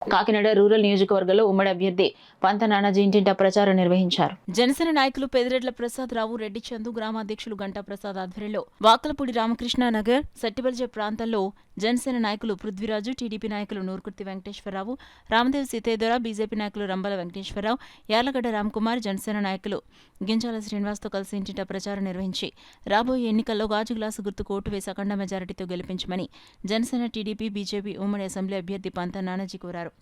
Kakinada rural నియోజకవర్గంలో ఉమ్మడి అభ్యర్థి పంత నానాజీ ఇంటింటా ప్రచారం నిర్వహించారు. జనసేన నాయకులు పెదిరెడ్ల ప్రసాద్ రావు, రెడ్డి చందు, గ్రామాధ్యక్షులు గంటా ప్రసాద్ ఆధ్వర్యంలో వాకలపూడి రామకృష్ణ నగర్, సట్టిబల్జే ప్రాంతాల్లో జనసేన నాయకులు పృథ్వీరాజు, టీడీపీ నాయకులు నూర్కుర్తి వెంకటేశ్వరరావు, రామదేవ్ సీతేశ్వర, బీజేపీ నాయకులు రంబల వెంకటేశ్వరరావు, యార్లగడ్డ రామ్కుమార్, జనసేన నాయకులు గింజాల శ్రీనివాస్తో కలిసి ఇంటింటా ప్రచారం నిర్వహించి రాబోయే ఎన్నికల్లో గాజు గ్లాసు గుర్తుకు ఓటు వేసి అఖండ మెజారిటీతో గెలిపించమని జనసేన, టీడీపీ, బీజేపీ ఉమ్మడి అసెంబ్లీ అభ్యర్థి పంత నానాజీ కోరారు.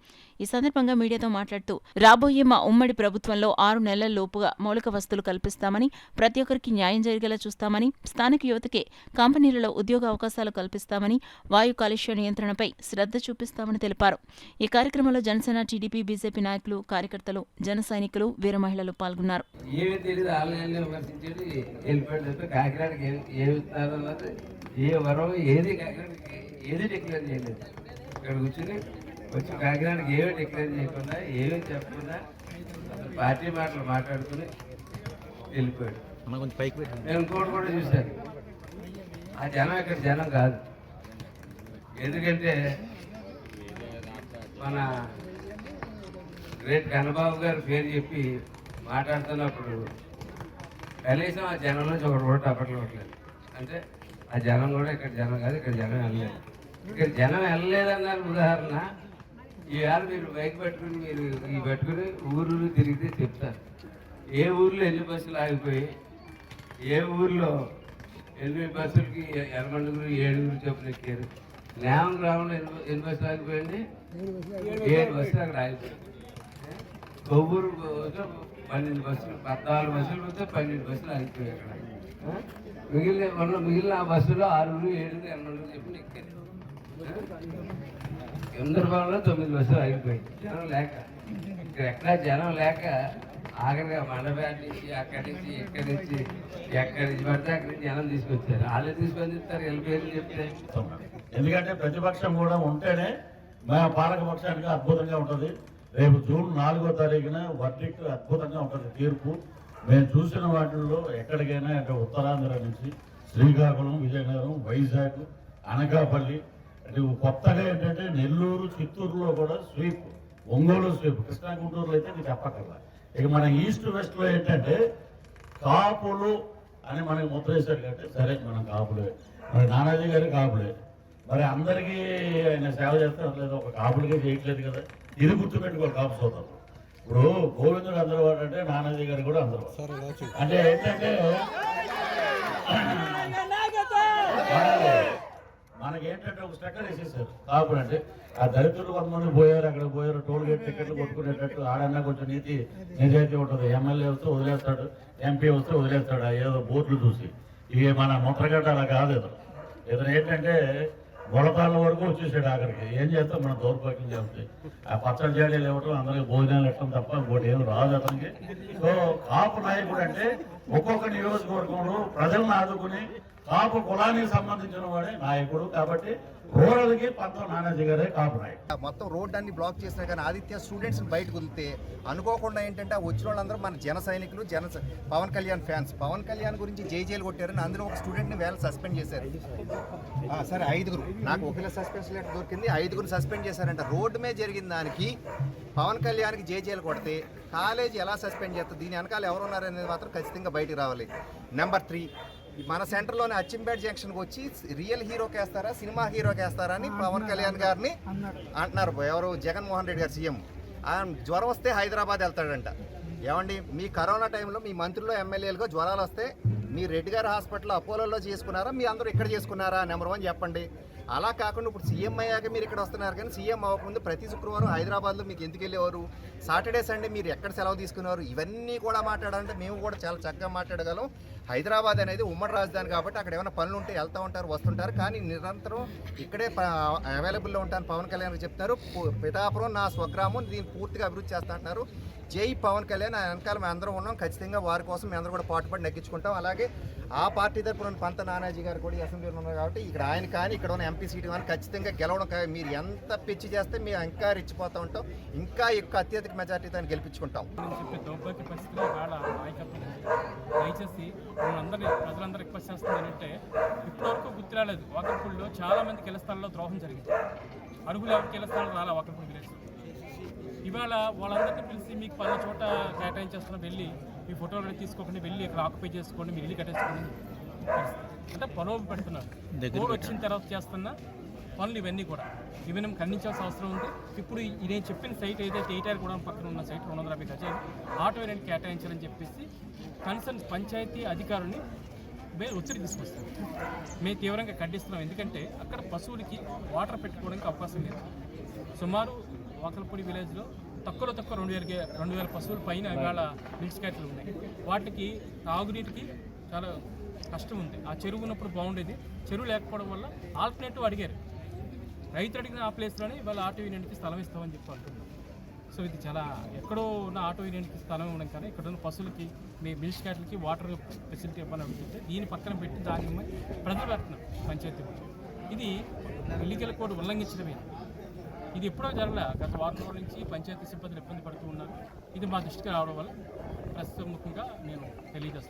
ఈ సందర్భంగా మీడియాతో మాట్లాడుతూ రాబోయే మా ఉమ్మడి ప్రభుత్వంలో 6 నెలల లోపుగా మౌలిక వసతులు కల్పిస్తామని, ప్రతి ఒక్కరికి న్యాయం జరిగేలా చూస్తామని, స్థానిక యువతకే కంపెనీలలో ఉద్యోగ అవకాశాలు కల్పిస్తామని, వాయు కాలుష్య నియంత్రణపై శ్రద్ధ చూపిస్తామని తెలిపారు. ఈ కార్యక్రమంలో జనసేన, టీడీపీ, బీజేపీ నాయకులు, కార్యకర్తలు, జన సైనికులు, వీర మహిళలు పాల్గొన్నారు. వచ్చి కాకినాడకి ఏమీ డిక్లేర్ చేయకుండా ఏమీ చెప్పకుండా పార్టీ మాటలు మాట్లాడుకుని వెళ్ళిపోయాడు. నేను ఇంకోటి కూడా చూశాను, ఆ జనం ఇక్కడ జనం కాదు. ఎందుకంటే మన గ్రేట్ కన్నబాబు గారి పేరు చెప్పి మాట్లాడుతున్నప్పుడు కనీసం ఆ జనం నుంచి ఒకటి కూడా టపట్లు కొట్టలేదు. అంటే ఆ జనం కూడా ఇక్కడ జనం కాదు, ఇక్కడ జనం వెళ్ళలేదు. ఇక్కడ జనం వెళ్ళలేదన్నారు ఉదాహరణ. ఈవేళ మీరు బైక్ పెట్టుకుని మీరు ఈ పెట్టుకుని ఊరు తిరిగితే చెప్తారు ఏ ఊర్లో ఎన్ని బస్సులు ఆగిపోయి, ఏ ఊర్లో 8 బస్సులకి 7 చొప్పున ఎక్కారు. నేమం గ్రామంలో ఎన్ని బస్సులు ఆగిపోయింది? 7 బస్సులు అక్కడ ఆగిపోయింది. కొవ్వూరు 12 బస్సులు, 14 బస్సులు పోతే 12 బస్సులు ఆగిపోయాయి అక్కడ. మిగిలిన ఆ బస్సులో 6, 7, 8 చెప్పిన ఎక్కారు. చంద్రబాబులో 9 బస్సులు ఆగిపోయాయి జనం లేక. ఇక్కడ ఎక్కడా జనం లేక ఆఖరిగా మండపేట నుంచి అక్కడి నుంచి ఎక్కడి నుంచి పడితే అక్కడి నుంచి జనం తీసుకొచ్చారు. వాళ్ళే తీసుకొని చెప్తారు వెళ్ళిపోయారు చెప్తే. ఎందుకంటే ప్రతిపక్షం కూడా ఉంటేనే మా పాలకపక్షానికి అద్భుతంగా ఉంటుంది. రేపు జూన్ 4వ తారీఖున వర్డిక్ట్ అద్భుతంగా ఉంటుంది తీర్పు. మేము చూసిన వాటిల్లో ఎక్కడికైనా అంటే ఉత్తరాంధ్ర నుంచి శ్రీకాకుళం, విజయనగరం, వైజాగ్, అనకాపల్లి, అంటే కొత్తగా ఏంటంటే నెల్లూరు, చిత్తూరులో కూడా స్వీప్, ఒంగోలు స్వీప్, కృష్ణా గుంటూరులో అయితే నీకు చెప్పక్కర్లా. ఇక మన ఈస్ట్ వెస్ట్లో ఏంటంటే కాపులు అని మనకి ముద్ర వేశారు కాబట్టి సరే మనం కాపులే, మరి నానాజీ గారి కాపులే, మరి అందరికీ ఆయన సేవ చేస్తారు లేదు, ఒక కాపులకే చేయట్లేదు కదా. ఇది గుర్తుపెట్టుకోవాలి కాపు సోదరులు. ఇప్పుడు గోవిందుడు అందరివాడు అంటే నానాజీ గారు కూడా అందరివాడు. అంటే ఏంటంటే మనకేంటంటే ఒక స్టెక్కర్ వేసేసారు కాపులు అంటే. ఆ దళితులు కొంతమంది పోయారు, అక్కడ పోయారు, టోల్ గేట్ టికెట్లు కొట్టుకునేటట్టు. ఆడన్నా కొంచెం నిజాయితీ ఉంటుంది. ఎమ్మెల్యే వస్తే వదిలేస్తాడు, ఎంపీ వస్తే వదిలేస్తాడు, ఏదో బోర్డులు చూసి. ఇవి మన ముద్రగడ్డ అలా కాదు. ఇతను ఏంటంటే గొడతాళ్ళ వరకు వచ్చేసాడు ఆఖరికి. ఏం చేస్తాం మనం దౌర్భాగ్యం చేస్తే ఆ పచ్చడి జాడీలు ఇవ్వటం, అందరికి భోజనాలు ఇవ్వటం తప్ప ఇంకోటి ఏం రాదు అతనికి. సో కాపు నాయకుడు అంటే ఒక్కొక్క నియోజకవర్గంలో ప్రజలను ఆదుకుని కాపు కులానికి సంబంధించిన వాడే నాయకుడు. కాబట్టి రూరల్కి పంత నానాజీ గారే కాపు నాయకుడు. మొత్తం రోడ్ అన్ని బ్లాక్ చేసినా కానీ ఆదిత్య స్టూడెంట్స్ బయటకు వదిలితే అనుకోకుండా ఏంటంటే వచ్చిన వాళ్ళందరూ మన జన సైనికులు, పవన్ కళ్యాణ్ ఫ్యాన్స్. పవన్ కళ్యాణ్ గురించి జైలు కొట్టారని అందులో ఒక స్టూడెంట్ని వేళ సస్పెండ్ చేశారు. సరే 5 నాకు ఒకవేళ సస్పెన్షన్ లెటర్ దొరికింది, 5 సస్పెండ్ చేశారంట. రోడ్డు మీద జరిగిన దానికి పవన్ కళ్యాణ్కి జైలు కొడితే కాలేజీ ఎలా సస్పెండ్ చేస్తారు? దీని వెనకాల ఎవరున్నారనేది మాత్రం ఖచ్చితంగా బయటకు రావాలి. నెంబర్ 3, మన సెంటర్లోని అచ్చంపేట జంక్షన్కి వచ్చి రియల్ హీరోకి వేస్తారా, సినిమా హీరోకి వేస్తారా అని పవన్ కళ్యాణ్ గారిని అంటున్నారు. ఎవరు? జగన్మోహన్ రెడ్డి గారు సీఎం. జ్వరం వస్తే హైదరాబాద్ వెళ్తాడంట. ఏమండి, మీ కరోనా టైంలో మీ మంత్రులు, ఎమ్మెల్యేలుగా జ్వరాలు వస్తే మీ రెడ్డి గారి హాస్పిటల్ అపోలోలో చేసుకున్నారా, మీ అందరూ ఇక్కడ చేసుకున్నారా? నెంబర్ 1 చెప్పండి. అలా కాకుండా ఇప్పుడు సీఎం అయ్యాక మీరు ఇక్కడ వస్తున్నారు, కానీ సీఎం అవ్వకముందు ప్రతి శుక్రవారం హైదరాబాద్లో మీకు ఎందుకు వెళ్ళేవారు? సాటర్డే సండే మీరు ఎక్కడ సెలవు తీసుకునేవారు? ఇవన్నీ కూడా మాట్లాడాలంటే మేము కూడా చాలా చక్కగా మాట్లాడగలం. హైదరాబాద్ అనేది ఉమ్మడి రాజధాని కాబట్టి అక్కడ ఏమైనా పనులు ఉంటే వెళ్తూ ఉంటారు, వస్తుంటారు. కానీ నిరంతరం ఇక్కడే అవైలబుల్లో ఉంటాను పవన్ కళ్యాణ్ చెప్తారు. పిఠాపురం నా స్వగ్రామం, దీన్ని పూర్తిగా అభివృద్ధి చేస్తా అంటున్నారు. జై పవన్ కళ్యాణ్. వెనకాల మేము అందరం ఉన్నాం. ఖచ్చితంగా వారి కోసం మేము అందరూ కూడా పాటుపడి నెగ్గించుకుంటాం. అలాగే ఆ పార్టీ తరపున పంత నానాజీ గారు కూడా అసెంబ్లీలో ఉన్నారు కాబట్టి ఇక్కడ ఆయన కానీ ఇక్కడ ఉన్న ఎంపీ సీటు కానీ ఖచ్చితంగా గెలవడం. మీరు ఎంత పిచ్చి చేస్తే మేము ఇంకా రెచ్చిపోతూ ఉంటాం, ఇంకా ఎక్కువ అత్యధిక మెజార్టీతో గెలిపించుకుంటాం. దయచేసి ప్రజలందరూ రిక్వెస్ట్ చేస్తుంది ఏంటంటే, ఇప్పటివరకు గుర్తు రాలేదు వాకర్పూడిలో చాలా మంది కిల స్థానంలో ద్రోహం జరిగింది. అడుగులు ఎవరికి కిల స్థానం రాలా వాకర్పూడి విలేజ్. ఇవాళ వాళ్ళందరినీ పిలిచి మీకు పలానా చోట కేటాయించేస్తున్నా వెళ్ళి మీ ఫోటోలు తీసుకోకుండా వెళ్ళి ఇక్కడ ఆక్యుపై చేసుకోండి, మీరు ఇల్లు కట్టేసుకోండి అంటే ప్రలోభ పెడుతున్నారు. కోడ్ వచ్చిన తర్వాత చేస్తున్న పనులు ఇవన్నీ కూడా ఇవన్నీ ఖండించాల్సిన అవసరం ఉంది. ఇప్పుడు నేను చెప్పిన సైట్ ఏదైతే ఏటారు కూడా పక్కన ఉన్న సైట్ 250 గజాలు ఆటో వేరియంట్ కేటాయించాలని చెప్పేసి కన్సర్న్ పంచాయతీ అధికారుల్ని మేము ఒత్తిడి తీసుకొస్తాం. మేము తీవ్రంగా ఖండిస్తున్నాం. ఎందుకంటే అక్కడ పశువులకి వాటర్ పెట్టుకోవడానికి అవకాశం లేదు. సుమారు వాకలపూడి విలేజ్లో తక్కువ 2000 పశువుల పైన ఇవాళ మిల్క్ క్యాట్లు ఉన్నాయి. వాటికి తాగునీటికి చాలా కష్టం ఉంది. ఆ చెరువు ఉన్నప్పుడు బాగుండేది, చెరువు లేకపోవడం వల్ల ఆల్టర్నేటివ్ అడిగారు. రైతు అడిగిన ఆ ప్లేస్లోనే ఇవాళ ఆటో యూనియన్కి స్థలం ఇస్తామని చెప్పి అంటున్నాం. సో ఇది చాలా ఎక్కడో ఉన్న ఆటో యూనియన్కి స్థలం ఇవ్వడం కానీ ఇక్కడ ఉన్న పశువులకి మీ మిల్క్ క్యాట్లకి వాటర్ ఫెసిలిటీ ఇవ్వాలని అడుగుతుంటే దీని పక్కన పెట్టి దాన్ని ప్రజలు పెడుతున్నాం పంచాయతీ. ఇది ఇల్లీగల్ కోడ్ ఉల్లంఘించడమే. ఇది ఎప్పుడో జరగలే. గత వారం రోజుల నుంచి పంచాయతీ సిబ్బందులు ఇబ్బంది పడుతూ ఉన్నారు. ఇది మా దృష్టికి రావడం వల్ల ప్రస్తుతం ముఖ్యంగా నేను తెలియజేస్తున్నాను.